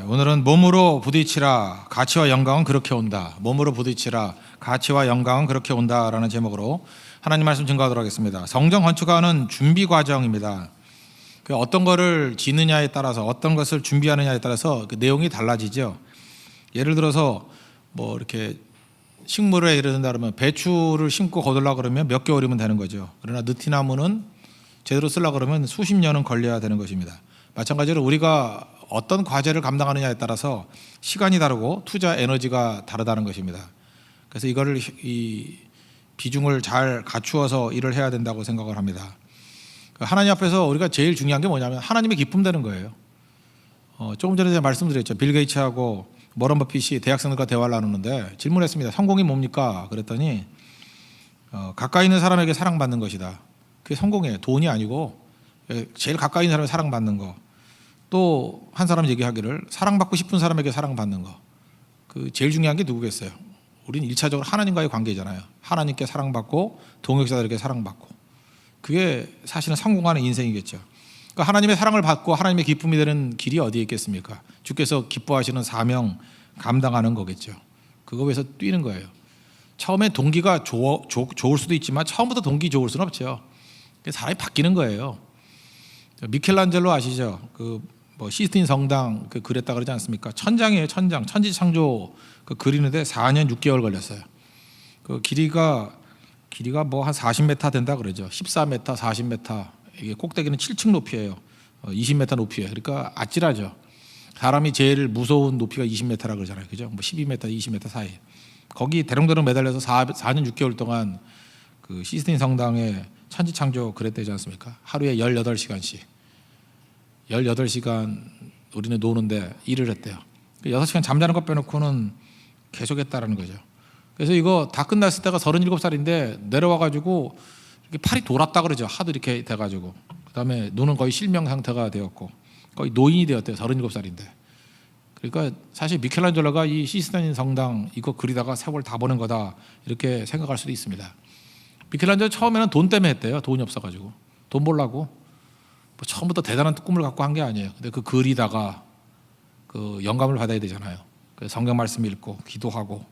오늘은 몸으로 부딪히라 가치와 영광은 그렇게 온다. 몸으로 부딪히라 가치와 영광은 그렇게 온다라는 제목으로 하나님 말씀 증거하도록 하겠습니다. 성전 건축하는 준비 과정입니다. 어떤 것을 짓느냐에 따라서 어떤 것을 준비하느냐에 따라서 그 내용이 달라지죠. 예를 들어서 뭐 이렇게 식물에 예를 든다 그러면 배추를 심고 거둘라 그러면 몇 개월이면 되는 거죠. 그러나 느티나무는 제대로 쓰려고 그러면 수십 년은 걸려야 되는 것입니다. 마찬가지로 우리가 어떤 과제를 감당하느냐에 따라서 시간이 다르고 투자 에너지가 다르다는 것입니다. 그래서 이거를 이 비중을 잘 갖추어서 일을 해야 된다고 생각을 합니다. 하나님 앞에서 우리가 제일 중요한 게 뭐냐면 하나님의 기쁨 되는 거예요. 조금 전에 제가 말씀드렸죠. 빌 게이츠하고 워런 버핏이 대학생들과 대화를 나누는데 질문했습니다. 성공이 뭡니까? 그랬더니 가까이 있는 사람에게 사랑받는 것이다. 그게 성공이에요. 돈이 아니고 제일 가까이 있는 사람에게 사랑받는 거. 또 한 사람 얘기하기를 사랑받고 싶은 사람에게 사랑받는 거. 그 제일 중요한 게 누구겠어요? 우리는 1차적으로 하나님과의 관계잖아요. 하나님께 사랑받고 동역자들에게 사랑받고. 그게 사실은 성공하는 인생이겠죠. 그러니까 하나님의 사랑을 받고 하나님의 기쁨이 되는 길이 어디에 있겠습니까? 주께서 기뻐하시는 사명 감당하는 거겠죠. 그거 위해서 뛰는 거예요. 처음에 동기가 좋을 수도 있지만 처음부터 동기 좋을 수는 없죠. 사람이 바뀌는 거예요. 미켈란젤로 아시죠? 뭐 시스틴 성당 그랬다 그러지 않습니까? 천장이에요, 천장. 천지창조 그리는데 4년 6개월 걸렸어요. 그 길이가 뭐 한 40m 된다 그러죠. 14m, 40m. 이게 꼭대기는 7층 높이에요. 20m 높이에요. 그러니까 아찔하죠. 사람이 제일 무서운 높이가 20m라 그러잖아요. 그죠? 뭐 12m, 20m 사이. 거기 대롱대롱 매달려서 4년 6개월 동안 그 시스틴 성당에 천지창조 그랬다지 않습니까? 하루에 18시간씩. 18시간 우리는 노는데 일을 했대요. 6시간 잠자는 것 빼놓고는 계속 했다라는 거죠. 그래서 이거 다 끝났을 때가 37살인데 내려와가지고 이렇게 팔이 돌았다 그러죠. 하도 이렇게 돼가지고. 그 다음에 눈은 거의 실명 상태가 되었고 거의 노인이 되었대요. 37살인데. 그러니까 사실 미켈란젤로가 이 시스틴 성당 이거 그리다가 세월 다 보낸 거다 이렇게 생각할 수도 있습니다. 미켈란젤로 처음에는 돈 때문에 했대요. 돈이 없어가지고. 돈 벌라고. 뭐 처음부터 대단한 꿈을 갖고 한 게 아니에요. 근데 그 그리다가 그 영감을 받아야 되잖아요. 그래서 성경 말씀 읽고 기도하고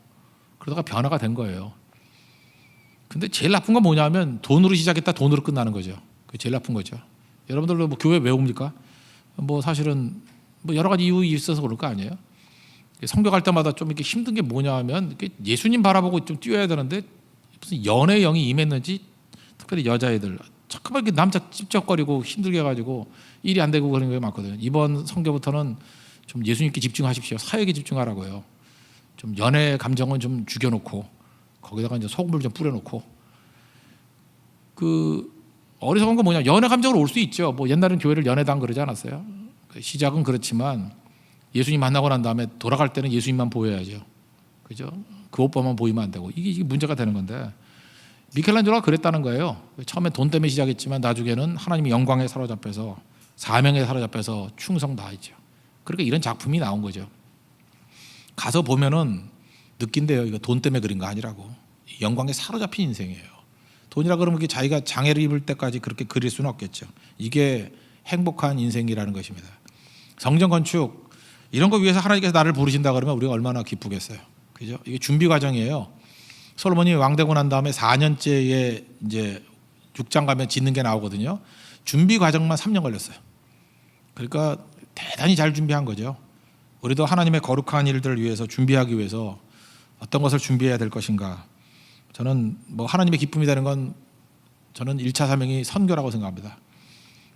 그러다가 변화가 된 거예요. 근데 제일 나쁜 건 뭐냐면 돈으로 시작했다 돈으로 끝나는 거죠. 그게 제일 나쁜 거죠. 여러분들도 뭐 교회 왜 옵니까? 뭐 사실은 뭐 여러 가지 이유 있어서 그럴 거 아니에요. 성경할 때마다 좀 이렇게 힘든 게 뭐냐면 예수님 바라보고 좀 뛰어야 되는데 무슨 연애의 영이 임했는지 특별히 여자애들 자꾸만 이렇게 남자 찝쩍거리고 힘들게 해가지고 일이 안 되고 그런 게 많거든요. 이번 성경부터는 좀 예수님께 집중하십시오. 사역에 집중하라고요. 좀 연애 감정은 좀 죽여놓고 거기다가 이제 소금을 좀 뿌려놓고 그 어리석은 건 뭐냐 연애 감정으로 올 수 있죠. 뭐 옛날엔 교회를 연애당 그러지 않았어요. 시작은 그렇지만 예수님 만나고 난 다음에 돌아갈 때는 예수님만 보여야죠. 그죠? 그 오빠만 보이면 안 되고 이게 문제가 되는 건데 미켈란젤로가 그랬다는 거예요. 처음에 돈 때문에 시작했지만 나중에는 하나님의 영광에 사로잡혀서 사명에 사로잡혀서 충성 다했죠. 그러니까 이런 작품이 나온 거죠. 가서 보면은 느낀대요. 이거 돈 때문에 그린 거 아니라고. 영광에 사로잡힌 인생이에요. 돈이라 그러면 자기가 장애를 입을 때까지 그렇게 그릴 수는 없겠죠. 이게 행복한 인생이라는 것입니다. 성전 건축 이런 거 위해서 하나님께서 나를 부르신다 그러면 우리가 얼마나 기쁘겠어요. 그죠? 이게 준비 과정이에요. 솔로몬이 왕 되고 난 다음에 4년째에 이제 6장 가면 짓는 게 나오거든요. 준비 과정만 3년 걸렸어요. 그러니까 대단히 잘 준비한 거죠. 우리도 하나님의 거룩한 일들을 위해서 준비하기 위해서 어떤 것을 준비해야 될 것인가. 저는 뭐 하나님의 기쁨이 되는 건 저는 1차 사명이 선교라고 생각합니다.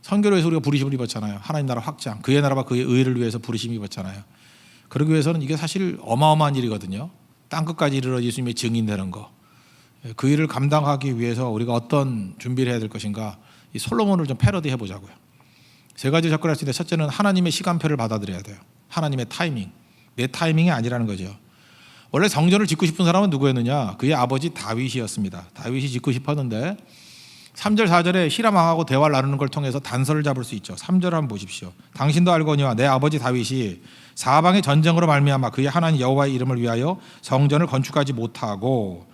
선교를 위해서 우리가 부르심을 입었잖아요. 하나님 나라 확장, 그의 나라와 그의 의를 위해서 부르심을 입었잖아요. 그러기 위해서는 이게 사실 어마어마한 일이거든요. 땅끝까지 이르러 예수님의 증인되는 거. 그 일을 감당하기 위해서 우리가 어떤 준비를 해야 될 것인가. 이 솔로몬을 좀 패러디 해보자고요. 3가지 접근할 수 있는데 첫째는 하나님의 시간표를 받아들여야 돼요. 하나님의 타이밍. 내 타이밍이 아니라는 거죠. 원래 성전을 짓고 싶은 사람은 누구였느냐? 그의 아버지 다윗이었습니다. 다윗이 짓고 싶었는데 3절 4절에 히람 왕하고 대화를 나누는 걸 통해서 단서를 잡을 수 있죠. 3절 한번 보십시오. 당신도 알거니와 내 아버지 다윗이 사방의 전쟁으로 말미암아 그의 하나님 여호와의 이름을 위하여 성전을 건축하지 못하고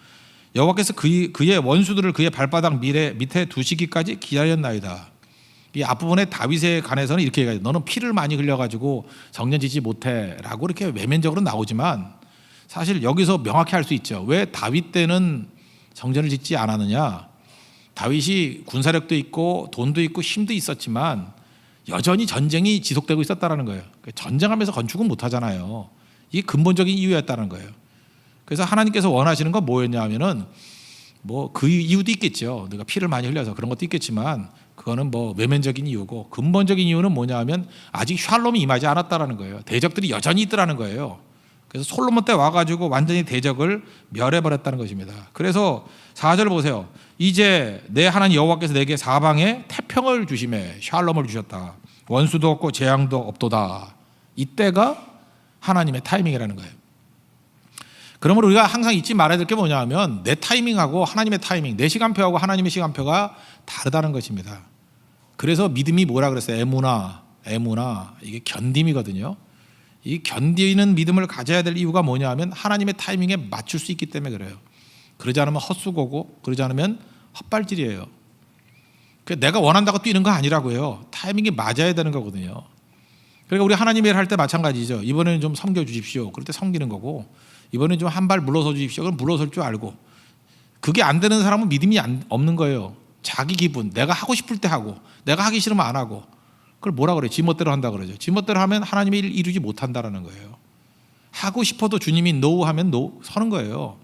여호와께서 그의 원수들을 그의 발바닥 밑에 두시기까지 기다렸나이다. 이 앞부분에 다윗에 관해서는 이렇게 얘기해요. 너는 피를 많이 흘려가지고 성전 짓지 못해라고 이렇게 외면적으로 나오지만 사실 여기서 명확히 알 수 있죠. 왜 다윗 때는 성전을 짓지 않았느냐? 다윗이 군사력도 있고 돈도 있고 힘도 있었지만 여전히 전쟁이 지속되고 있었다는 거예요. 전쟁하면서 건축은 못하잖아요. 이게 근본적인 이유였다는 거예요. 그래서 하나님께서 원하시는 건 뭐였냐 하면은 뭐 그 이유도 있겠죠. 내가 피를 많이 흘려서 그런 것도 있겠지만 그거는 뭐 외면적인 이유고 근본적인 이유는 뭐냐 하면 아직 샬롬이 임하지 않았다는 거예요. 대적들이 여전히 있더라는 거예요. 그래서 솔로몬 때 와가지고 완전히 대적을 멸해버렸다는 것입니다. 그래서 4절 보세요. 이제 내 하나님 여호와께서 내게 사방에 태평을 주심에 샬롬을 주셨다. 원수도 없고 재앙도 없도다. 이때가 하나님의 타이밍이라는 거예요. 그러므로 우리가 항상 잊지 말아야 될 게 뭐냐 하면 내 타이밍하고 하나님의 타이밍, 내 시간표하고 하나님의 시간표가 다르다는 것입니다. 그래서 믿음이 뭐라 그랬어요? 에무나 이게 견딤이거든요. 이 견디는 믿음을 가져야 될 이유가 뭐냐 하면 하나님의 타이밍에 맞출 수 있기 때문에 그래요. 그러지 않으면 헛수고고 그러지 않으면 헛발질이에요. 내가 원한다고 뛰는 거 아니라고요. 타이밍이 맞아야 되는 거거든요. 그러니까 우리 하나님의 일 할 때 마찬가지죠. 이번에는 좀 섬겨주십시오. 그럴 때 섬기는 거고 이번에는 좀 한 발 물러서 주십시오. 그럼 물러설 줄 알고 그게 안 되는 사람은 믿음이 없는 거예요. 자기 기분, 내가 하고 싶을 때 하고 내가 하기 싫으면 안 하고 그걸 뭐라 그래요? 지멋대로 한다 그러죠. 지멋대로 하면 하나님의 일을 이루지 못한다는 거예요. 하고 싶어도 주님이 노 하면 노 서는 거예요.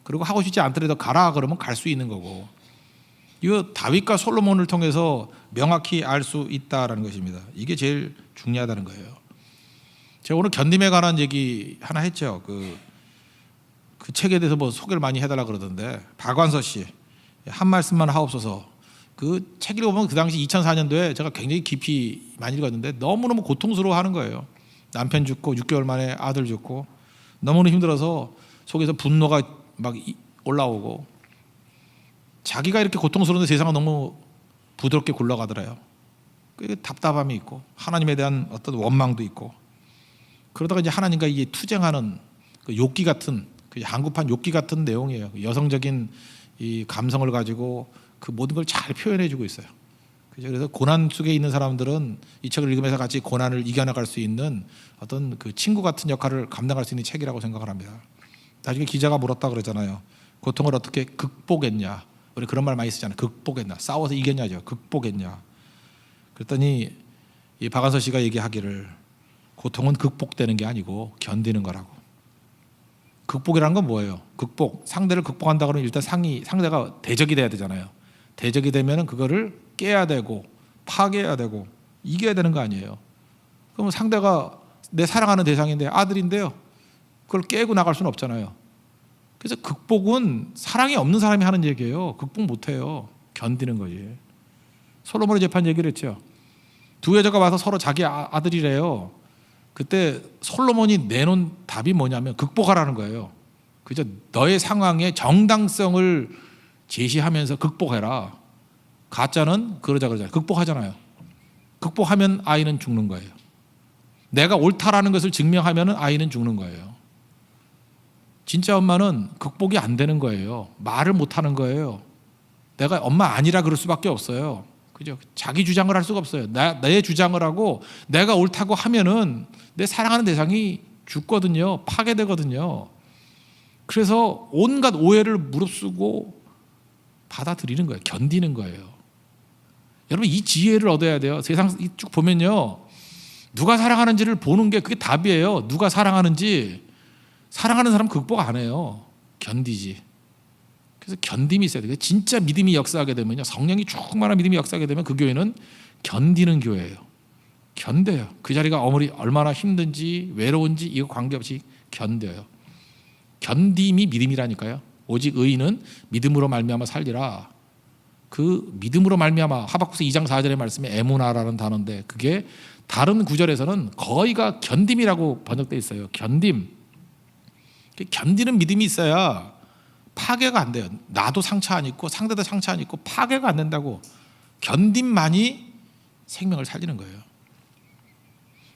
그리고 하고 싶지 않더라도 가라 그러면 갈 수 있는 거고 이거 다윗과 솔로몬을 통해서 명확히 알 수 있다는 것입니다. 이게 제일 중요하다는 거예요. 제가 오늘 견딤에 관한 얘기 하나 했죠. 그 책에 대해서 뭐 소개를 많이 해달라 그러던데 박완서 씨 한 말씀만 하옵소서. 그 책 읽어보면 그 당시 2004년도에 제가 굉장히 깊이 많이 읽었는데 너무너무 고통스러워하는 거예요. 남편 죽고 6개월 만에 아들 죽고 너무너무 힘들어서 속에서 분노가 막 올라오고 자기가 이렇게 고통스러운데 세상은 너무 부드럽게 굴러가더래요. 그 답답함이 있고 하나님에 대한 어떤 원망도 있고 그러다가 이제 하나님과 이게 투쟁하는 그 욕기 같은 그 한국판 욕기 같은 내용이에요. 여성적인 이 감성을 가지고 그 모든 걸 잘 표현해주고 있어요. 그래서 고난 속에 있는 사람들은 이 책을 읽으면서 같이 고난을 이겨나갈 수 있는 어떤 그 친구 같은 역할을 감당할 수 있는 책이라고 생각을 합니다. 나중에 기자가 물었다 그러잖아요. 고통을 어떻게 극복했냐? 우리 그런 말 많이 쓰잖아요. 극복했냐? 싸워서 이겼냐죠. 극복했냐? 그랬더니 이 박완서 씨가 얘기하기를 고통은 극복되는 게 아니고 견디는 거라고. 극복이라는 건 뭐예요? 극복, 상대를 극복한다 그러면 일단 상대가 대적이 돼야 되잖아요. 대적이 되면은 그거를 깨야 되고 파괴해야 되고 이겨야 되는 거 아니에요. 그럼 상대가 내 사랑하는 대상인데 아들인데요. 그걸 깨고 나갈 수는 없잖아요. 그래서 극복은 사랑이 없는 사람이 하는 얘기예요. 극복 못해요. 견디는 거지. 솔로몬의 재판 얘기를 했죠. 두 여자가 와서 서로 자기 아들이래요. 그때 솔로몬이 내놓은 답이 뭐냐면 극복하라는 거예요. 그죠? 너의 상황의 정당성을 제시하면서 극복해라. 가짜는 그러잖아요. 극복하잖아요. 극복하면 아이는 죽는 거예요. 내가 옳다라는 것을 증명하면 아이는 죽는 거예요. 진짜 엄마는 극복이 안 되는 거예요. 말을 못 하는 거예요. 내가 엄마 아니라 그럴 수밖에 없어요. 그죠? 자기 주장을 할 수가 없어요. 내 주장을 하고 내가 옳다고 하면은 내 사랑하는 대상이 죽거든요. 파괴되거든요. 그래서 온갖 오해를 무릅쓰고 받아들이는 거예요. 견디는 거예요. 여러분 이 지혜를 얻어야 돼요. 세상 쭉 보면요. 누가 사랑하는지를 보는 게 그게 답이에요. 누가 사랑하는지. 사랑하는 사람 극복 안 해요. 견디지. 그래서 견딤이 있어야 돼요. 진짜 믿음이 역사하게 되면요. 성령이 충만한 믿음이 역사하게 되면 그 교회는 견디는 교회예요. 견뎌요. 그 자리가 얼마나 힘든지 외로운지 이거 관계없이 견뎌요. 견딤이 믿음이라니까요. 오직 의인은 믿음으로 말미암아 살리라. 그 믿음으로 말미암아 하박국서 2장 4절의 말씀에 에무나라는 단어인데 그게 다른 구절에서는 거의가 견딤이라고 번역되어 있어요. 견딤. 견디는 믿음이 있어야 파괴가 안 돼요. 나도 상처 안 입고 상대도 상처 안 입고 파괴가 안 된다고. 견딤만이 생명을 살리는 거예요.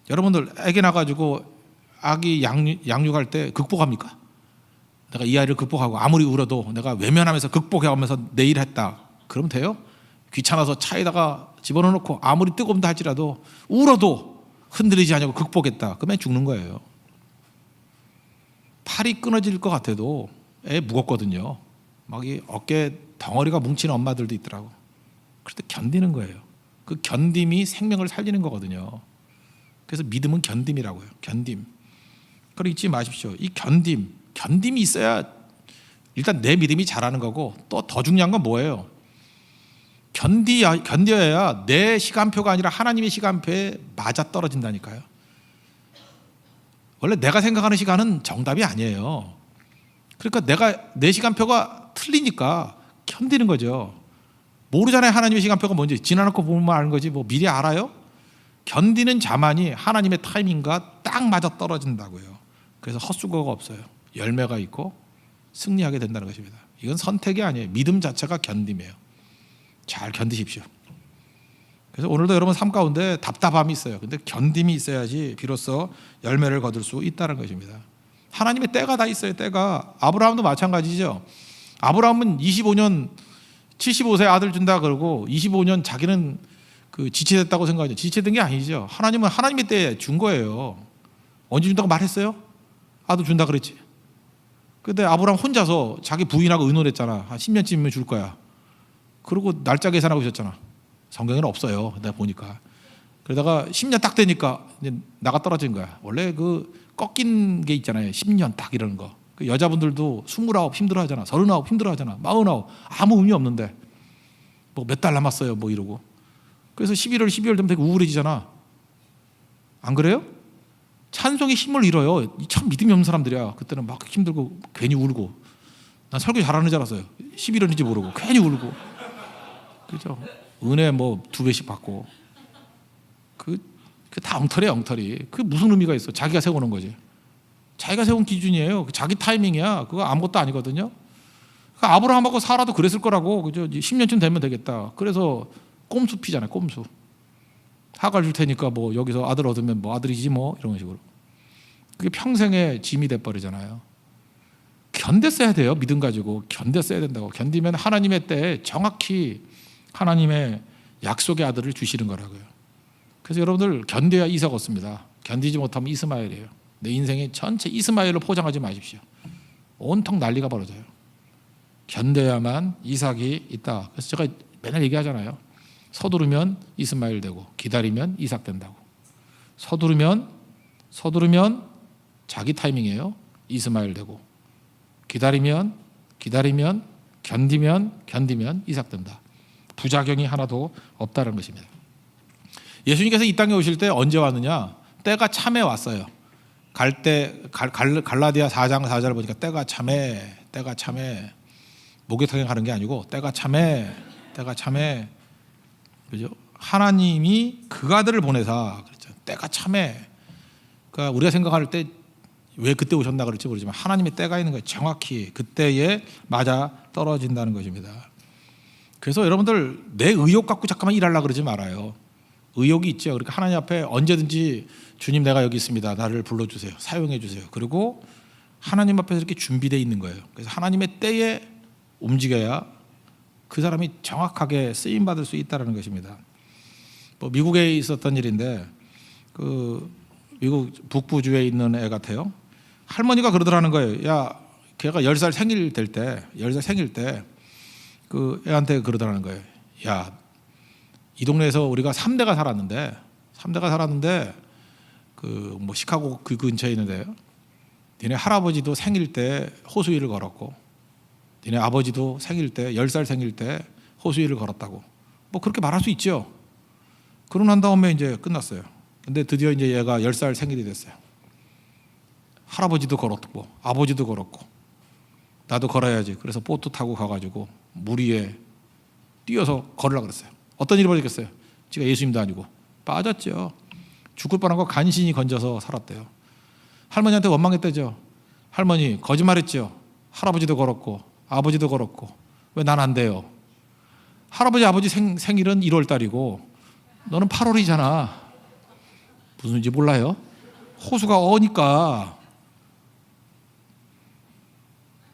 여러분들 애기 낳아가지고 아기 양육할 때 극복합니까? 내가 이 아이를 극복하고 아무리 울어도 내가 외면하면서 극복해가면서 내일 했다. 그러면 돼요? 귀찮아서 차에다가 집어넣고 아무리 뜨겁다 할지라도 울어도 흔들리지 않고 극복했다. 그러면 죽는 거예요. 팔이 끊어질 것 같아도 애 무겁거든요. 막 이 어깨 덩어리가 뭉치는 엄마들도 있더라고. 그럴 때 견디는 거예요. 그 견딤이 생명을 살리는 거거든요. 그래서 믿음은 견딤이라고요. 견딤. 그걸 잊지 마십시오. 이 견딤이 있어야 일단 내 믿음이 자라는 거고, 또 더 중요한 건 뭐예요? 견뎌야 내 시간표가 아니라 하나님의 시간표에 맞아 떨어진다니까요. 원래 내가 생각하는 시간은 정답이 아니에요. 그러니까 내 시간표가 틀리니까 견디는 거죠. 모르잖아요. 하나님의 시간표가 뭔지. 지나놓고 보면 아는 거지 뭐 미리 알아요? 견디는 자만이 하나님의 타이밍과 딱 맞아 떨어진다고요. 그래서 헛수고가 없어요. 열매가 있고 승리하게 된다는 것입니다. 이건 선택이 아니에요. 믿음 자체가 견딤이에요. 잘 견디십시오. 그래서 오늘도 여러분 삶 가운데 답답함이 있어요. 근데 견딤이 있어야지 비로소 열매를 거둘 수 있다는 것입니다. 하나님의 때가 다 있어요. 때가. 아브라함도 마찬가지죠. 아브라함은 25년 75세 아들 준다 그러고 25년 자기는 그 지체됐다고 생각하죠. 지체된 게 아니죠. 하나님은 하나님의 때에 준 거예요. 언제 준다고 말했어요? 아들 준다 그랬지. 근데 아브라함 혼자서 자기 부인하고 의논했잖아. 한 10년쯤이면 줄 거야. 그리고 날짜 계산하고 있었잖아. 성경에는 없어요. 내가 보니까. 그러다가 10년 딱 되니까 이제 나가 떨어진 거야. 원래 그 꺾인 게 있잖아요. 10년 딱 이러는 거. 그 여자분들도 29 힘들어하잖아. 39 힘들어하잖아. 49 아무 의미 없는데 뭐 몇 달 남았어요. 뭐 이러고. 그래서 11월, 12월 되면 되게 우울해지잖아. 안 그래요? 찬송의 힘을 잃어요. 참 믿음이 없는 사람들이야. 그때는 막 힘들고 괜히 울고. 난 설교 잘하는 줄 알았어요. 11월인지 모르고 괜히 울고. 그죠? 은혜 뭐 2배씩 받고. 그 다 엉터리야, 엉터리. 그게 무슨 의미가 있어? 자기가 세우는 거지. 자기가 세운 기준이에요. 자기 타이밍이야. 그거 아무것도 아니거든요. 그러니까 아브라함하고 사라도 그랬을 거라고. 그죠? 10년쯤 되면 되겠다. 그래서 꼼수 피잖아요. 꼼수. 하갈 줄 테니까 뭐 여기서 아들 얻으면 뭐 아들이지 뭐 이런 식으로. 그게 평생의 짐이 돼버리잖아요. 견뎠어야 돼요. 믿음 가지고 견뎠어야 된다고. 견디면 하나님의 때에 정확히 하나님의 약속의 아들을 주시는 거라고요. 그래서 여러분들 견뎌야 이삭 얻습니다. 견디지 못하면 이스마엘이에요. 내 인생의 전체 이스마엘로 포장하지 마십시오. 온통 난리가 벌어져요. 견뎌야만 이삭이 있다. 그래서 제가 맨날 얘기하잖아요. 서두르면 이스마엘 되고 기다리면 이삭 된다고. 서두르면 자기 타이밍이에요. 이스마엘 되고 기다리면 견디면 이삭 된다. 부작용이 하나도 없다는 것입니다. 예수님께서 이 땅에 오실 때 언제 왔느냐? 때가 참에 왔어요. 갈라디아 4장 4절을 보니까 때가 참에 목욕탕에 가는 게 아니고 때가 참에 그죠? 하나님이 그 아들을 보내사 그랬죠. 때가 참에. 그러니까 우리가 생각할 때 왜 그때 오셨나 그럴지 모르지만 하나님의 때가 있는 거예요. 정확히 그때에 맞아 떨어진다는 것입니다. 그래서 여러분들 내 의욕 갖고 잠깐만 일하려고 그러지 말아요. 의욕이 있죠. 그러니까 하나님 앞에 언제든지 주님 내가 여기 있습니다. 나를 불러주세요. 사용해 주세요. 그리고 하나님 앞에서 이렇게 준비되어 있는 거예요. 그래서 하나님의 때에 움직여야 그 사람이 정확하게 쓰임받을 수 있다는 것입니다. 뭐 미국에 있었던 일인데 그 미국 북부주에 있는 애 같아요. 할머니가 그러더라는 거예요. 야, 걔가 10살 생일 때 그 애한테 그러더라는 거예요. 야, 이 동네에서 우리가 3대가 살았는데 그 뭐 시카고 그 근처에 있는데 니네 할아버지도 생일 때 호수위를 걸었고 니네 아버지도 생일 때 10살 생일 때 호수위를 걸었다고. 뭐 그렇게 말할 수 있죠. 그러고 난 다음에 이제 끝났어요. 근데 드디어 이제 얘가 10살 생일이 됐어요. 할아버지도 걸었고 아버지도 걸었고 나도 걸어야지. 그래서 보트 타고 가가지고 물 위에 뛰어서 걸으려고 그랬어요. 어떤 일이 벌어졌겠어요? 지가 예수님도 아니고 빠졌죠. 죽을 뻔한 거 간신히 건져서 살았대요. 할머니한테 원망했대죠. 할머니 거짓말했죠. 할아버지도 걸었고 아버지도 걸었고 왜 난 안 돼요? 할아버지 아버지 생일은 1월 달이고 너는 8월이잖아. 무슨지 몰라요? 호수가 어니까.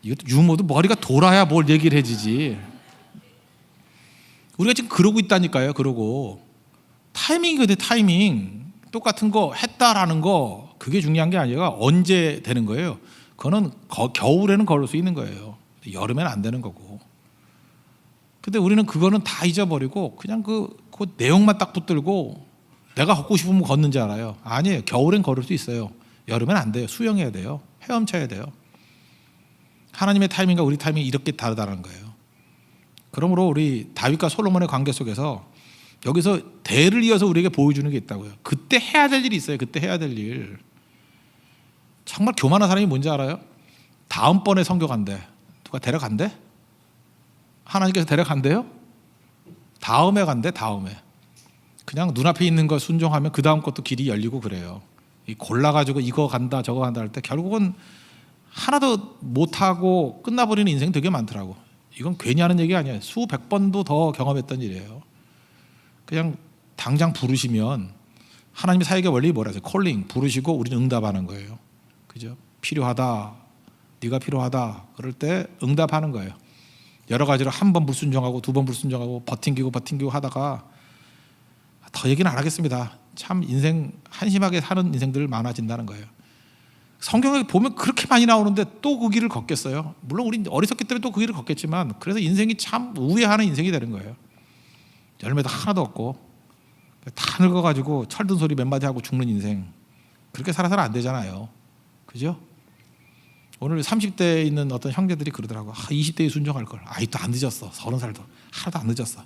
이것도 유머도 머리가 돌아야 뭘 얘기를 해지지. 우리가 지금 그러고 있다니까요. 그러고 타이밍이거든요. 타이밍. 똑같은 거 했다라는 거 그게 중요한 게 아니라 언제 되는 거예요. 그거는 겨울에는 걸을 수 있는 거예요. 여름에는 안 되는 거고. 근데 우리는 그거는 다 잊어버리고 그냥 그 내용만 딱 붙들고 내가 걷고 싶으면 걷는 줄 알아요. 아니에요. 겨울엔 걸을 수 있어요. 여름엔 안 돼요. 수영해야 돼요. 헤엄쳐야 돼요. 하나님의 타이밍과 우리 타이밍이 이렇게 다르다는 거예요. 그러므로 우리 다윗과 솔로몬의 관계 속에서 여기서 대를 이어서 우리에게 보여주는 게 있다고요. 그때 해야 될 일이 있어요. 그때 해야 될 일. 정말 교만한 사람이 뭔지 알아요? 다음번에 성교 간대. 누가 데려간대? 하나님께서 데려간대요? 다음에 간대. 다음에. 그냥 눈앞에 있는 거 순종하면 그 다음 것도 길이 열리고 그래요. 골라가지고 이거 간다 저거 간다 할 때 결국은 하나도 못하고 끝나버리는 인생 되게 많더라고. 이건 괜히 하는 얘기 아니에요. 수백 번도 더 경험했던 일이에요. 그냥 당장 부르시면 하나님의 사역의 원리 뭐라 하세요? 콜링 부르시고 우리는 응답하는 거예요. 그죠? 필요하다. 네가 필요하다. 그럴 때 응답하는 거예요. 여러 가지로 한 번 불순종하고 두 번 불순종하고 버팅기고 하다가 더 얘기는 안 하겠습니다. 참 인생 한심하게 사는 인생들 많아진다는 거예요. 성경에 보면 그렇게 많이 나오는데 또 그 길을 걷겠어요? 물론 우리 어리석기 때문에 또 그 길을 걷겠지만 그래서 인생이 참 우회하는 인생이 되는 거예요. 열매도 하나도 없고 다 늙어가지고 철든 소리 몇 마디 하고 죽는 인생. 그렇게 살아서는 안 되잖아요. 그죠? 오늘 30대에 있는 어떤 형제들이 그러더라고. 20대에 순종할 걸. 아직도 안 늦었어. 30살도 하나도 안 늦었어.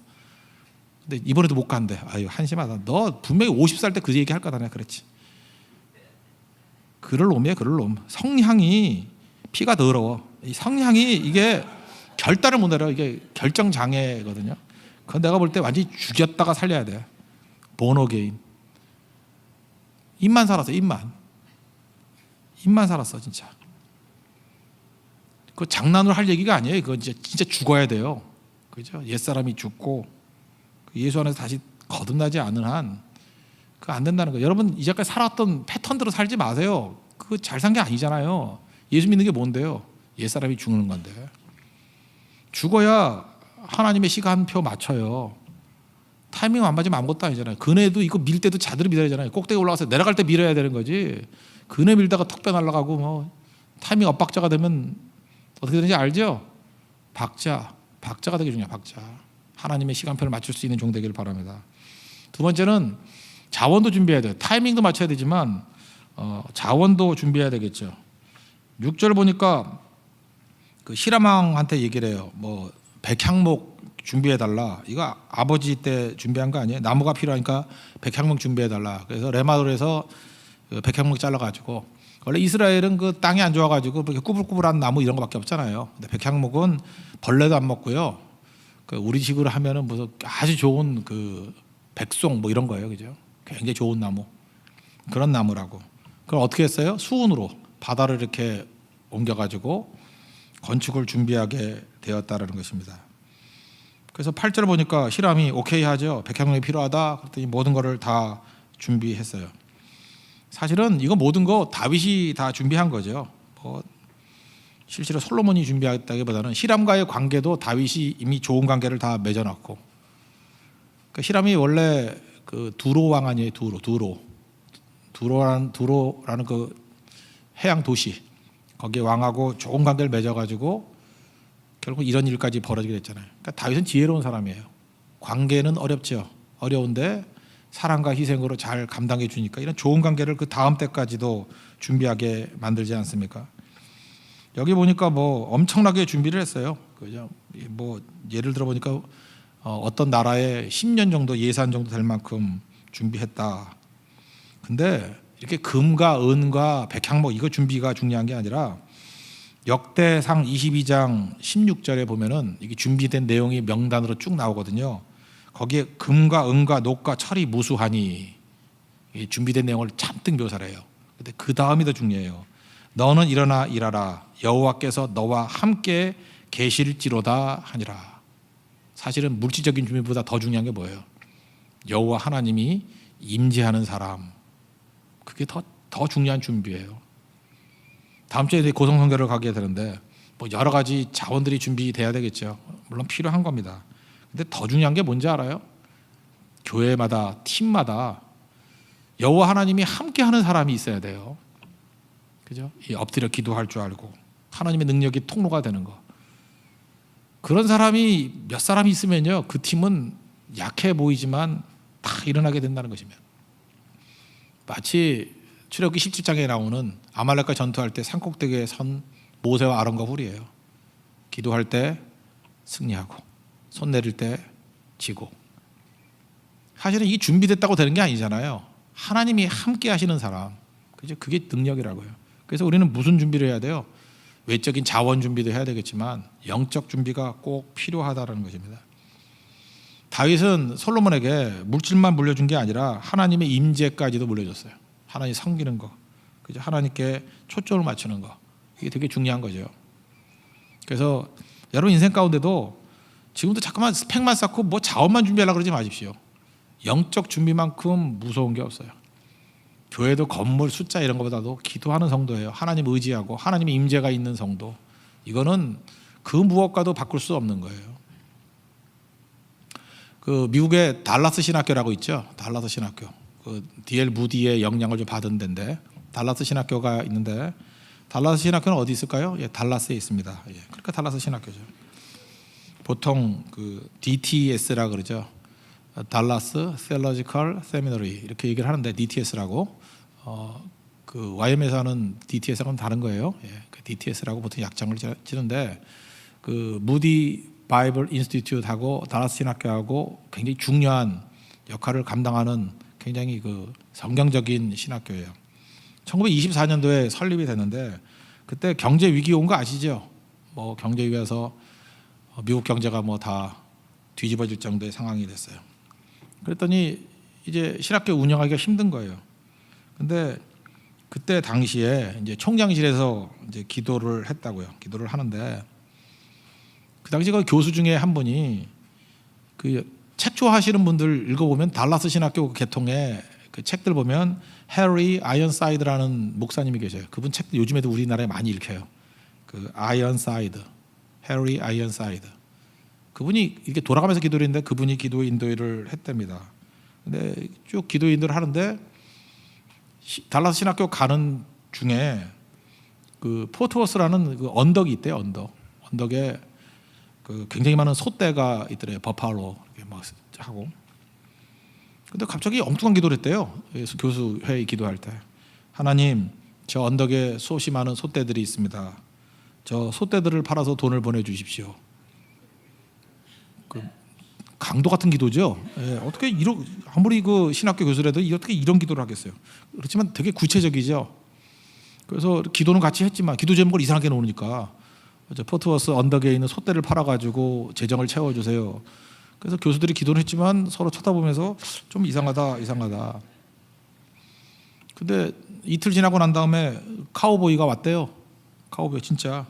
근데 이번에도 못 간대. 아유 한심하다. 너 분명히 50살 때 그 얘기 할 거다. 내가 그랬지. 그럴 놈이에요. 그럴 놈. 성향이 피가 더러워. 이 성향이 이게 결단을 못 내려. 이게 결정 장애거든요. 그건 내가 볼 때 완전히 죽였다가 살려야 돼. 본어게인. 입만 살았어. 입만 살았어 진짜. 그 장난으로 할 얘기가 아니에요. 그건 진짜 죽어야 돼요. 그죠? 옛사람이 죽고 예수 안에서 다시 거듭나지 않은 한 그거 안 된다는 거예요. 여러분 이제까지 살았던 패턴대로 살지 마세요. 그거 잘 산 게 아니잖아요. 예수 믿는 게 뭔데요? 옛사람이 죽는 건데. 죽어야 하나님의 시간표 맞춰요. 타이밍 안 맞으면 아무것도 아니잖아요. 그네도 이거 밀 때도 자들이 밀어야 되잖아요. 꼭대기 올라가서 내려갈 때 밀어야 되는 거지. 그네 밀다가 턱 빼 날아가고 뭐 타이밍 엇박자가 되면 어떻게 되는지 알죠? 박자가 되게 중요해요. 박자. 하나님의 시간표를 맞출 수 있는 종 되기를 바랍니다. 두 번째는 자원도 준비해야 돼요. 타이밍도 맞춰야 되지만 자원도 준비해야 되겠죠. 6절 보니까 그 히람왕한테 얘기를 해요. 뭐 백향목 준비해달라. 이거 아버지 때 준비한 거 아니에요? 나무가 필요하니까 백향목 준비해달라. 그래서 레마돌에서 백향목 잘라가지고 원래 이스라엘은 그 땅이 안 좋아가지고 꾸불꾸불한 나무 이런 거밖에 없잖아요. 근데 백향목은 벌레도 안 먹고요. 그 우리 식으로 하면은 무슨 아주 좋은 그 백송 뭐 이런 거예요, 그죠? 굉장히 좋은 나무 그런 나무라고. 그걸 어떻게 했어요? 수은으로 바다를 이렇게 옮겨가지고 건축을 준비하게 되었다라는 것입니다. 그래서 8절 보니까 히람이 오케이 하죠. 백향목이 필요하다. 그랬더니 모든 거를 다 준비했어요. 사실은 이거 모든 거 다윗이 다 준비한 거죠. 뭐 실제로 솔로몬이 준비했다기보다는 히람과의 관계도 다윗이 이미 좋은 관계를 다 맺어놨고, 그러니까 히람이 원래 그 두로 왕 아니에요. 두로라는 그 해양 도시 거기에 왕하고 좋은 관계를 맺어가지고 결국 이런 일까지 벌어지게 됐잖아요. 그러니까 다윗은 지혜로운 사람이에요. 관계는 어렵죠. 어려운데 사랑과 희생으로 잘 감당해 주니까 이런 좋은 관계를 그 다음 때까지도 준비하게 만들지 않습니까? 여기 보니까 뭐 엄청나게 준비를 했어요. 그죠? 뭐 예를 들어 보니까 어떤 나라에 10년 정도 예산 정도 될 만큼 준비했다. 근데 이렇게 금과 은과 백향목 이거 준비가 중요한 게 아니라 역대상 22장 16절에 보면은 이게 준비된 내용이 명단으로 쭉 나오거든요. 거기에 금과 은과 녹과 철이 무수하니 준비된 내용을 잔뜩 묘사를 해요. 근데 그 다음이 더 중요해요. 너는 일어나 일하라. 여호와께서 너와 함께 계실지로다 하니라. 사실은 물질적인 준비보다 더 중요한 게 뭐예요? 여호와 하나님이 임재하는 사람. 그게 더 중요한 준비예요. 다음 주에 고성 선교를 가게 되는데 뭐 여러 가지 자원들이 준비돼야 되겠죠. 물론 필요한 겁니다. 근데 더 중요한 게 뭔지 알아요? 교회마다 팀마다 여호와 하나님이 함께하는 사람이 있어야 돼요. 그죠? 이 엎드려 기도할 줄 알고 하나님의 능력이 통로가 되는 거. 그런 사람이 몇 사람이 있으면요, 그 팀은 약해 보이지만 다 일어나게 된다는 것입니다. 마치 출애굽기 17장에 나오는 아말렉과 전투할 때 산꼭대기에 선 모세와 아론과 훌이에요. 기도할 때 승리하고 손 내릴 때 지고. 사실은 이 준비됐다고 되는 게 아니잖아요. 하나님이 함께 하시는 사람, 그죠? 그게 능력이라고요. 그래서 우리는 무슨 준비를 해야 돼요? 외적인 자원 준비도 해야 되겠지만 영적 준비가 꼭 필요하다는 것입니다. 다윗은 솔로몬에게 물질만 물려준 게 아니라 하나님의 임재까지도 물려줬어요. 하나님 섬기는 거, 그죠? 하나님께 초점을 맞추는 거, 이게 되게 중요한 거죠. 그래서 여러분 인생 가운데도 지금도 자꾸만 스펙만 쌓고 뭐 자원만 준비하려고 그러지 마십시오. 영적 준비만큼 무서운 게 없어요. 교회도 건물 숫자 이런 것보다도 기도하는 성도예요. 하나님 의지하고 하나님의 임재가 있는 성도. 이거는 그 무엇과도 바꿀 수 없는 거예요. 그 미국의 달라스 신학교라고 있죠. 달라스 신학교. 그 D.L. 무디의 영향을 좀 받은 데인데 달라스 신학교가 있는데 달라스 신학교는 어디 있을까요? 예, 달라스에 있습니다. 예, 그러니까 달라스 신학교죠. 보통 그 DTS라 그러죠. 달라스 셀러지컬 세미너리 이렇게 얘기를 하는데 DTS라고 그 YM에서 하는 DTS하고는 다른 거예요. 예, 그 DTS라고 보통 약장을 치는데 그 무디 바이블 인스티튜트하고 달라스 신학교하고 굉장히 중요한 역할을 감당하는 굉장히 그 성경적인 신학교예요. 1924년도에 설립이 됐는데 그때 경제 위기 온 거 아시죠? 뭐 경제 위기에서 미국 경제가 뭐 다 뒤집어질 정도의 상황이 됐어요. 그랬더니 이제 신학교 운영하기가 힘든 거예요. 근데 그때 당시에 이제 총장실에서 이제 기도를 했다고요. 기도를 하는데 그 당시 그 교수 중에 한 분이 그 책 좋아하시는 분들 읽어보면 달라스 신학교 개통의 그 책들 보면 해리 아이언사이드라는 목사님이 계셔요. 그분 책들 요즘에도 우리나라에 많이 읽혀요. 그 아이언사이드, 해리 아이언사이드. 그분이 이렇게 돌아가면서 기도를 했는데 그분이 기도 인도를 했답니다. 근데 쭉 기도 인도를 하는데 달라스 신학교 가는 중에 그 포트워스라는 그 언덕이 있대요. 언덕에 그 굉장히 많은 소떼가 있더래요. 버팔로 이렇게 막 하고. 근데 갑자기 엉뚱한 기도를 했대요. 교수 회의 기도할 때 하나님, 저 언덕에 숱이 많은 소떼들이 있습니다. 저 소떼들을 팔아서 돈을 보내주십시오. 그 강도 같은 기도죠. 예, 어떻게 아무리 그 신학교 교수라도 어떻게 이런 기도를 하겠어요. 그렇지만 되게 구체적이죠. 그래서 기도는 같이 했지만 기도 제목을 이상하게 놓으니까 포트워스 언덕에 있는 소떼를 팔아가지고 재정을 채워주세요. 그래서 교수들이 기도를 했지만 서로 쳐다보면서 좀 이상하다. 근데 이틀 지나고 난 다음에 카우보이가 왔대요. 카우보이 진짜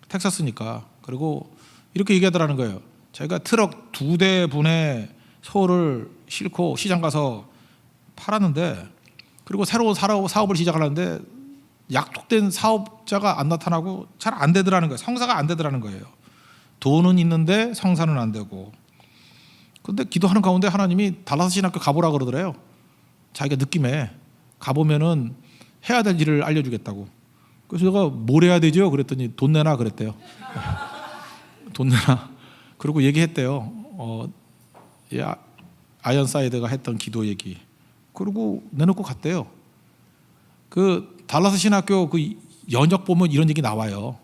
텍사스니까. 그리고 이렇게 얘기하더라는 거예요. 자기가 트럭 2대분의 소를 싣고 시장 가서 팔았는데 그리고 새로운 사업을 시작하려는데 약속된 사업자가 안 나타나고 잘 안 되더라는 거예요. 성사가 안 되더라는 거예요. 돈은 있는데 성사는 안 되고. 근데 기도하는 가운데 하나님이 달라스 신학교 가보라 그러더래요. 자기가 느낌에 가보면은 해야 될 일을 알려주겠다고. 그래서 제가 뭘 해야 되죠? 그랬더니 돈 내놔 그랬대요. 돈 내놔. 그리고 얘기했대요. 아이언사이드가 했던 기도 얘기. 그리고 내놓고 갔대요. 그 달라스 신학교 그 연역 보면 이런 얘기 나와요.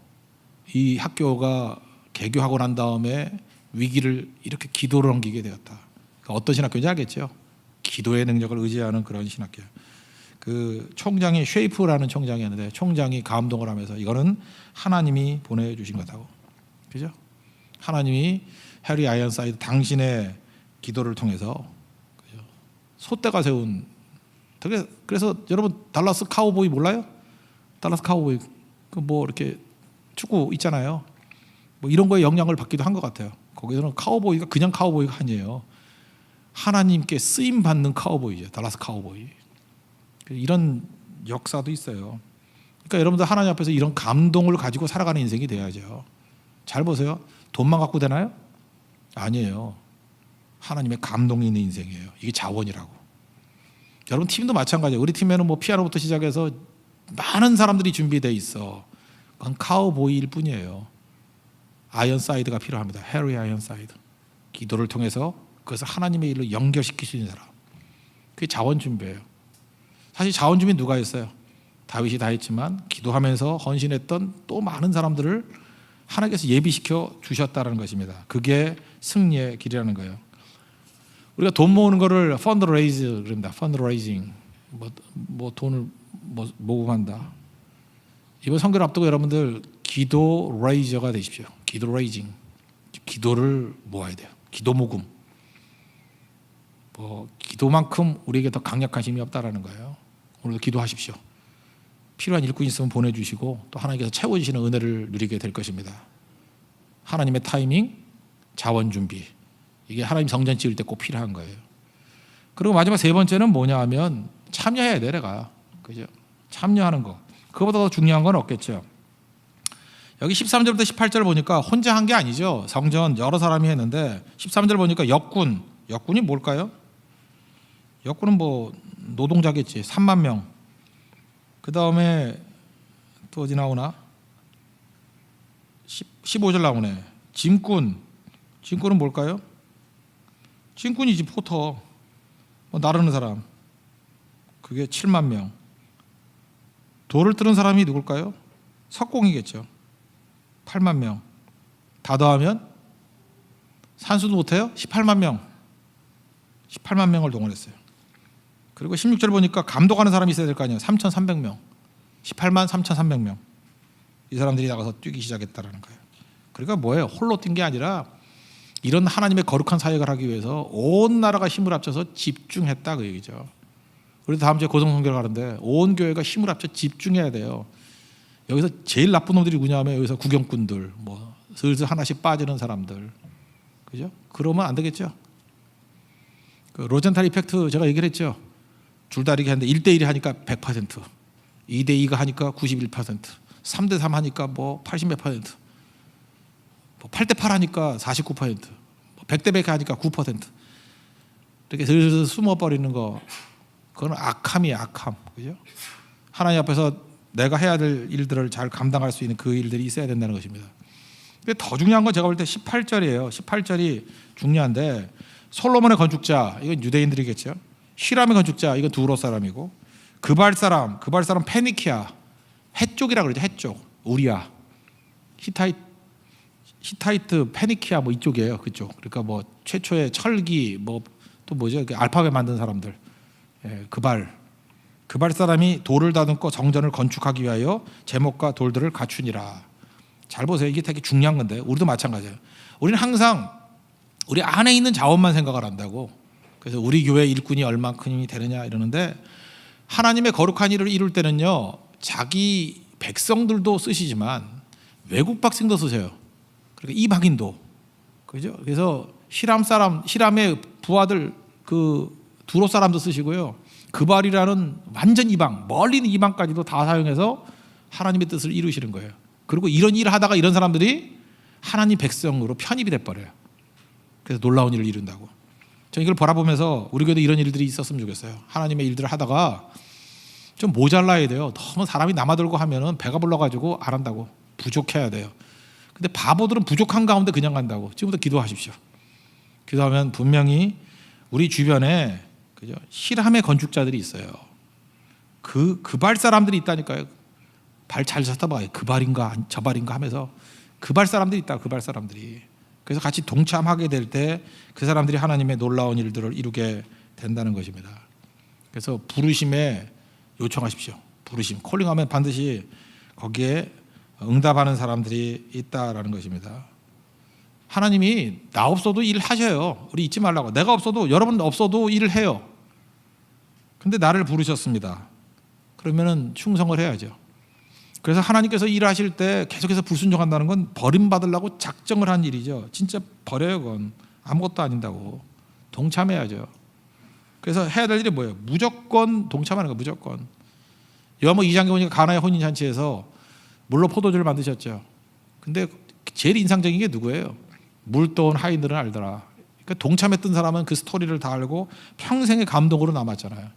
이 학교가 개교하고 난 다음에 위기를 이렇게 기도로 넘기게 되었다. 그러니까 어떤 신학교인지 알겠죠? 기도의 능력을 의지하는 그런 신학교. 그 총장이 쉐이프라는 총장이었는데 총장이 감동을 하면서 이거는 하나님이 보내주신 거다고. 그죠? 하나님이 해리 아이언사이드 당신의 기도를 통해서 그죠? 소떼가 세운 되게. 그래서 여러분 달라스 카우보이 몰라요? 달라스 카우보이 그 뭐 이렇게 축구 있잖아요. 뭐 이런 거에 영향을 받기도 한 것 같아요. 거기서는 카우보이가 그냥 카우보이가 아니에요. 하나님께 쓰임 받는 카우보이죠. 달라스 카우보이. 이런 역사도 있어요. 그러니까 여러분들 하나님 앞에서 이런 감동을 가지고 살아가는 인생이 돼야죠. 잘 보세요. 돈만 갖고 되나요? 아니에요. 하나님의 감동이 있는 인생이에요. 이게 자원이라고. 여러분 팀도 마찬가지예요. 우리 팀에는 뭐 피아노부터 시작해서 많은 사람들이 준비되어 있어. 그건 카우보이일 뿐이에요. 아이언사이드가 필요합니다. 해리 아이언사이드. 기도를 통해서 그것을 하나님의 일로 연결시킬 수 있는 사람. 그게 자원 준비예요. 사실 자원 준비 누가 했어요? 다윗이 다 했지만 기도하면서 헌신했던 또 많은 사람들을 하나님께서 예비시켜 주셨다는 것입니다. 그게 승리의 길이라는 거예요. 우리가 돈 모으는 거를 펀드레이즈 그럽니다. 펀드레이징. 뭐 돈을 모금한다. 이번 선교를 앞두고 여러분들 기도 레이저가 되십시오. 기도 레이징. 기도를 모아야 돼요. 기도 모금. 기도만큼 우리에게 더 강력한 힘이 없다라는 거예요. 오늘도 기도하십시오. 필요한 일꾼 있으면 보내주시고 또 하나님께서 채워주시는 은혜를 누리게 될 것입니다. 하나님의 타이밍, 자원 준비. 이게 하나님 성전 지을 때 꼭 필요한 거예요. 그리고 마지막 세 번째는 뭐냐 하면 참여해야 돼, 내가. 그죠? 참여하는 거. 그거보다 더 중요한 건 없겠죠. 여기 13절부터 18절 보니까 혼자 한 게 아니죠. 성전 여러 사람이 했는데 13절 보니까 역군. 역군이 뭘까요? 역군은 뭐 노동자겠지. 3만 명. 그 다음에 또 어디 나오나? 15절 나오네. 짐꾼. 짐꾼은 뭘까요? 짐꾼이지. 포터. 나르는 사람. 그게 7만 명. 돌을 뜨는 사람이 누굴까요? 석공이겠죠. 8만 명. 다 더하면 산수도 못해요? 18만 명. 18만 명을 동원했어요. 그리고 16절 보니까 감독하는 사람이 있어야 될 거 아니에요. 3,300명. 18만 3,300명. 이 사람들이 나가서 뛰기 시작했다는 거예요. 그러니까 뭐예요? 홀로 뛴 게 아니라 이런 하나님의 거룩한 사역을 하기 위해서 온 나라가 힘을 합쳐서 집중했다 그 얘기죠. 우리도 다음 주에 고성성교를 가는데 온 교회가 힘을 합쳐 집중해야 돼요. 여기서 제일 나쁜 놈들이 누구냐면 여기서 구경꾼들, 뭐 슬슬 하나씩 빠지는 사람들, 그죠? 그러면 안 되겠죠. 그 로젠탈 이펙트 제가 얘기를 했죠. 줄다리기 하는데 1대1이 하니까 100%, 2대2가 하니까 91%, 3대3 하니까 뭐 80몇 %, 뭐 8대8 하니까 49%, 100대100 하니까 9%. 이렇게 슬슬 숨어버리는 거, 그건 악함이에요, 악함. 그죠? 하나님 앞에서 내가 해야 될 일들을 잘 감당할 수 있는 그 일들이 있어야 된다는 것입니다. 근데 더 중요한 건 제가 볼 때 18절이에요. 18절이 중요한데, 솔로몬의 건축자, 이건 유대인들이겠죠. 히람의 건축자, 이건 두로 사람이고, 그발 사람 페니키아, 해쪽이라 그러죠. 해쪽, 우리아, 히타이트, 페니키아 뭐 이쪽이에요. 그쪽. 그러니까 뭐 최초의 철기, 뭐 또 뭐죠? 알파벳 만든 사람들. 예, 그발 사람이 돌을 다듬고 정전을 건축하기 위하여 제목과 돌들을 갖추니라. 잘 보세요. 이게 되게 중요한 건데 우리도 마찬가지예요. 우리는 항상 우리 안에 있는 자원만 생각을 한다고. 그래서 우리 교회 일꾼이 얼마큼이 되느냐 이러는데, 하나님의 거룩한 일을 이룰 때는요, 자기 백성들도 쓰시지만 외국 백성도 쓰세요. 그러니까 이방인도. 그죠? 그래서 히람의 부하들 그 두로 사람도 쓰시고요. 그발이라는 완전 이방, 멀리 있는 이방까지도 다 사용해서 하나님의 뜻을 이루시는 거예요. 그리고 이런 일을 하다가 이런 사람들이 하나님 백성으로 편입이 돼버려요. 그래서 놀라운 일을 이룬다고. 저는 이걸 바라보면서 우리 교회도 이런 일들이 있었으면 좋겠어요. 하나님의 일들을 하다가 좀 모자라야 돼요. 너무 사람이 남아들고 하면은 배가 불러가지고 안 한다고. 부족해야 돼요. 근데 바보들은 부족한 가운데 그냥 간다고. 지금부터 기도하십시오. 기도하면 분명히 우리 주변에, 그죠? 히람의 건축자들이 있어요. 그발 사람들이 있다니까요. 발 잘 쳤다 봐요. 그발인가 저발인가 하면서 그발 사람들이 있다. 그발 사람들이. 그래서 같이 동참하게 될 때 그 사람들이 하나님의 놀라운 일들을 이루게 된다는 것입니다. 그래서 부르심에 요청하십시오. 부르심, 콜링하면 반드시 거기에 응답하는 사람들이 있다라는 것입니다. 하나님이 나 없어도 일을 하셔요. 우리 잊지 말라고. 내가 없어도, 여러분 없어도 일을 해요. 근데 나를 부르셨습니다. 그러면은 충성을 해야죠. 그래서 하나님께서 일하실 때 계속해서 불순종한다는 건 버림받으려고 작정을 한 일이죠. 진짜 버려요. 그건 아무것도 아닌다고. 동참해야죠. 그래서 해야 될 일이 뭐예요? 무조건 동참하는 거예요. 무조건. 요한복음 2장에 보니까 가나의 혼인잔치에서 물로 포도주를 만드셨죠. 근데 제일 인상적인 게 누구예요? 물떠온 하인들은 알더라. 그러니까 동참했던 사람은 그 스토리를 다 알고 평생의 감동으로 남았잖아요.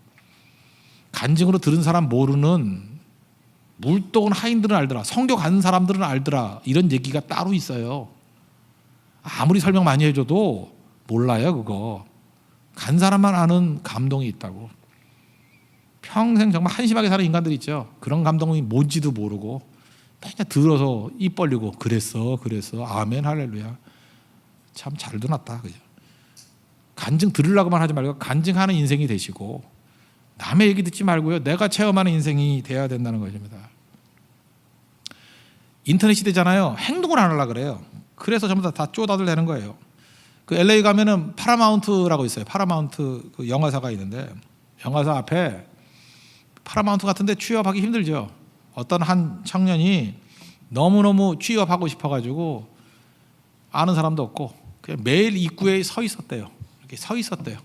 간증으로 들은 사람 모르는 물떠온 하인들은 알더라. 성교 간 사람들은 알더라. 이런 얘기가 따로 있어요. 아무리 설명 많이 해줘도 몰라요. 그거 간 사람만 아는 감동이 있다고. 평생 정말 한심하게 사는 인간들 있죠. 그런 감동이 뭔지도 모르고 그냥 들어서 입 벌리고 그랬어 아멘 할렐루야. 참 잘도 났다. 그죠? 간증 들으려고만 하지 말고 간증하는 인생이 되시고 남의 얘기 듣지 말고요. 내가 체험하는 인생이 돼야 된다는 것입니다. 인터넷 시대잖아요. 행동을 안 하려고 그래요. 그래서 전부 다 쪼다들 되는 거예요. 그 LA 가면은 파라마운트라고 있어요. 파라마운트 그 영화사가 있는데 영화사 앞에 파라마운트 같은데 취업하기 힘들죠. 어떤 한 청년이 너무너무 취업하고 싶어가지고 아는 사람도 없고 그냥 매일 입구에 서 있었대요. 이렇게 서 있었대요.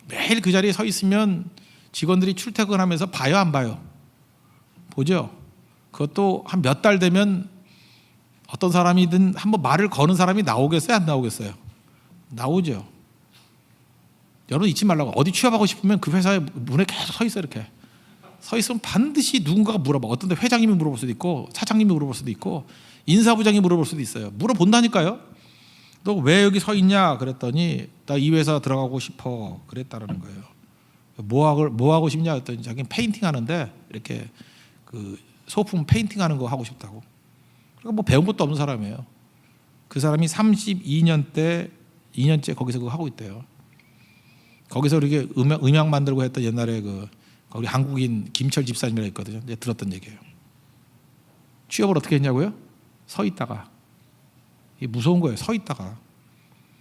매일 그 자리에 서 있으면 직원들이 출퇴근하면서 봐요, 안 봐요? 보죠. 그것도 한 몇 달 되면 어떤 사람이든 한번 말을 거는 사람이 나오겠어요, 안 나오겠어요? 나오죠. 여러분 잊지 말라고. 어디 취업하고 싶으면 그 회사의 문에 계속 서 있어. 이렇게 서 있으면 반드시 누군가가 물어봐. 어떤 데 회장님이 물어볼 수도 있고 사장님이 물어볼 수도 있고 인사부장이 물어볼 수도 있어요. 물어본다니까요. 너 왜 여기 서 있냐 그랬더니 나 이 회사 들어가고 싶어 그랬다는 거예요. 뭐 하고 싶냐 했더니 자기는 페인팅 하는데 이렇게 그 소품 페인팅 하는 거 하고 싶다고. 그러니까 뭐 배운 것도 없는 사람이에요. 그 사람이 32년째 거기서 그거 하고 있대요. 거기서 이렇게 음악 만들고 했던 옛날에 그 거기 한국인 김철 집사님이라 있거든요. 이제 들었던 얘기예요. 취업을 어떻게 했냐고요? 서 있다가. 이게 무서운 거예요. 서 있다가.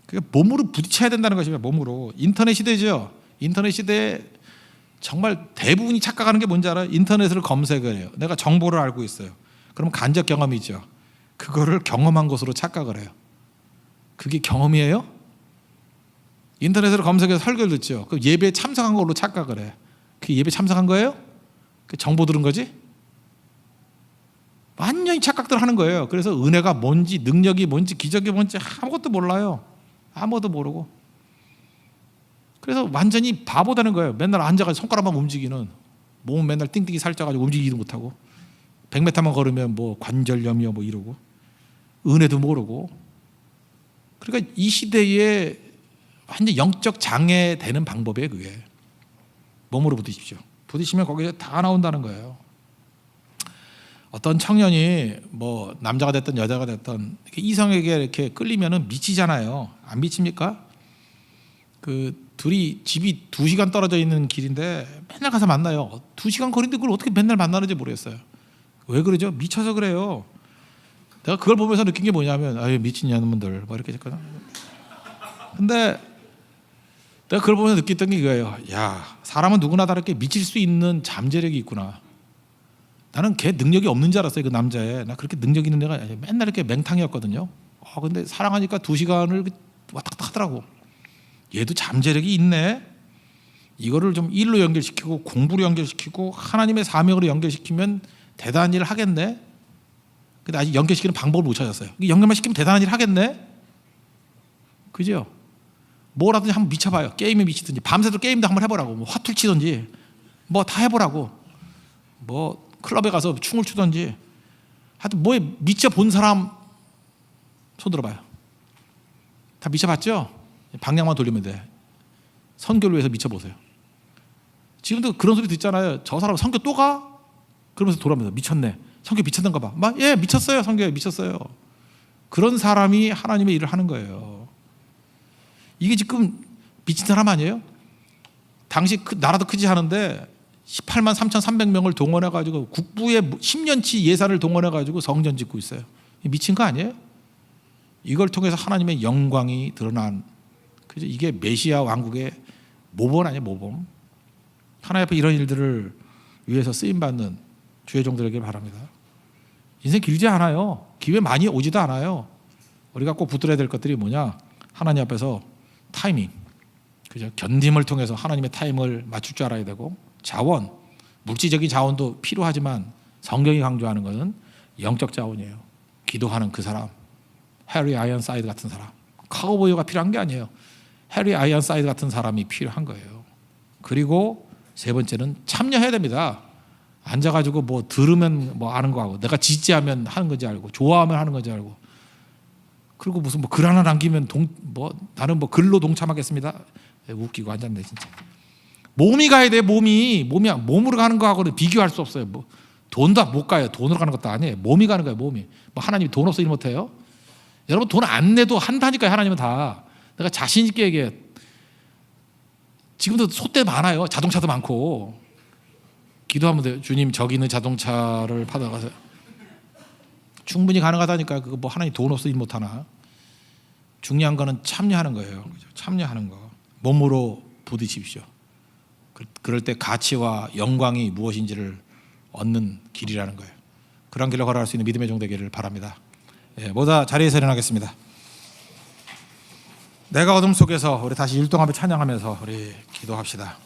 그러니까 몸으로 부딪혀야 된다는 것입니다. 몸으로. 인터넷 시대죠. 인터넷 시대에 정말 대부분이 착각하는 게 뭔지 알아요? 인터넷을 검색을 해요. 내가 정보를 알고 있어요. 그럼 간접 경험이죠. 그거를 경험한 것으로 착각을 해요. 그게 경험이에요? 인터넷으로 검색해서 설교를 듣죠. 그 예배에 참석한 걸로 착각을 해. 그 예배 참석한 거예요? 그 정보 들은 거지? 완전히 착각들 하는 거예요. 그래서 은혜가 뭔지 능력이 뭔지 기적이 뭔지 아무것도 몰라요. 아무것도 모르고. 그래서 완전히 바보 되는 거예요. 맨날 앉아가지고 손가락만 움직이는, 몸은 맨날 띵띵이 살쪄가지고 움직이지도 못하고 100m만 걸으면 뭐 관절염이요 뭐 이러고 은혜도 모르고. 그러니까 이 시대에 완전 영적 장애 되는 방법이에요. 그게 몸으로 부딪히십시오. 부딪히면 거기에 다 나온다는 거예요. 어떤 청년이 뭐 남자가 됐든 여자가 됐든 이렇게 이성에게 이렇게 끌리면은 미치잖아요. 안 미칩니까? 그 둘이 집이 2시간 떨어져 있는 길인데 맨날 가서 만나요. 2시간 거리인데 그걸 어떻게 맨날 만나는지 모르겠어요. 왜 그러죠? 미쳐서 그래요. 내가 그걸 보면서 느낀 게 뭐냐면 아유 미친 년분들 뭐 이렇게 했거든. 근데 내가 그걸 보면서 느꼈던 게 이거예요. 야, 사람은 누구나 다르게 미칠 수 있는 잠재력이 있구나. 나는 걔 능력이 없는 줄 알았어요. 그 남자애. 나 그렇게 능력 있는 애가 맨날 이렇게 맹탕이었거든요. 근데 사랑하니까 2시간을 왔다 갔다 하더라고. 얘도 잠재력이 있네. 이거를 좀 일로 연결시키고 공부로 연결시키고 하나님의 사명으로 연결시키면 대단한 일을 하겠네. 근데 아직 연결시키는 방법을 못 찾았어요. 연결만 시키면 대단한 일을 하겠네. 그죠? 뭐라든지 한번 미쳐봐요. 게임에 미치든지 밤새도록 게임도 한번 해보라고. 뭐 화투를 치든지 뭐 다 해보라고. 뭐 클럽에 가서 춤을 추든지 하여튼 뭐에 미쳐본 사람 손 들어봐요. 다 미쳐봤죠? 방향만 돌리면 돼. 선교를 위해서 미쳐보세요. 지금도 그런 소리 듣잖아요. 저 사람 선교 또 가? 그러면서 돌아오면서 미쳤네. 선교 미쳤는가 봐. 예, 미쳤어요. 선교에 미쳤어요. 그런 사람이 하나님의 일을 하는 거예요. 이게 지금 미친 사람 아니에요? 당시 나라도 크지 않은데 18만 3,300명을 동원해가지고 국부의 10년치 예산을 동원해가지고 성전 짓고 있어요. 미친 거 아니에요? 이걸 통해서 하나님의 영광이 드러난, 그죠? 이게 메시아 왕국의 모범 아니에요, 모범. 하나님 앞에 이런 일들을 위해서 쓰임받는 주의 종들에게 바랍니다. 인생 길지 않아요. 기회 많이 오지도 않아요. 우리가 꼭 붙들어야 될 것들이 뭐냐? 하나님 앞에서 타이밍, 그죠? 견딤을 통해서 하나님의 타임을 맞출 줄 알아야 되고, 자원, 물질적인 자원도 필요하지만 성경이 강조하는 것은 영적 자원이에요. 기도하는 그 사람, 해리 아이언사이드 같은 사람. 카우보이가 필요한 게 아니에요. 해리 아이언사이드 같은 사람이 필요한 거예요. 그리고 세 번째는 참여해야 됩니다. 앉아가지고 뭐 들으면 뭐 아는 거 하고, 내가 지지하면 하는 건지 알고, 좋아하면 하는 건지 알고, 그리고 무슨 뭐 글 하나 남기면 나는 뭐 글로 동참하겠습니다. 웃기고 앉았네 진짜. 몸이 가야 돼. 몸으로 가는 거하고는 비교할 수 없어요. 뭐 돈도 못 가요. 돈으로 가는 것도 아니에요. 몸이 가는 거예요. 몸이. 뭐 하나님이 돈 없어 일 못해요? 여러분 돈 안 내도 한다니까요. 하나님은 다. 내가 자신 있게 얘기해. 지금도 소떼 많아요. 자동차도 많고. 기도하면 돼요. 주님 저기 있는 자동차를 받아가세요. 충분히 가능하다니까. 그거 뭐 하나님 돈 없어 일 못하나. 중요한 거는 참여하는 거예요. 참여하는 거. 몸으로 부딪히십시오. 그럴 때 가치와 영광이 무엇인지를 얻는 길이라는 거예요. 그런 길로 걸어갈 수 있는 믿음의 종 되기를 바랍니다. 모두 자리에서 일어나겠습니다. 내가 어둠 속에서 우리 다시 율동하며 찬양하면서 우리 기도합시다.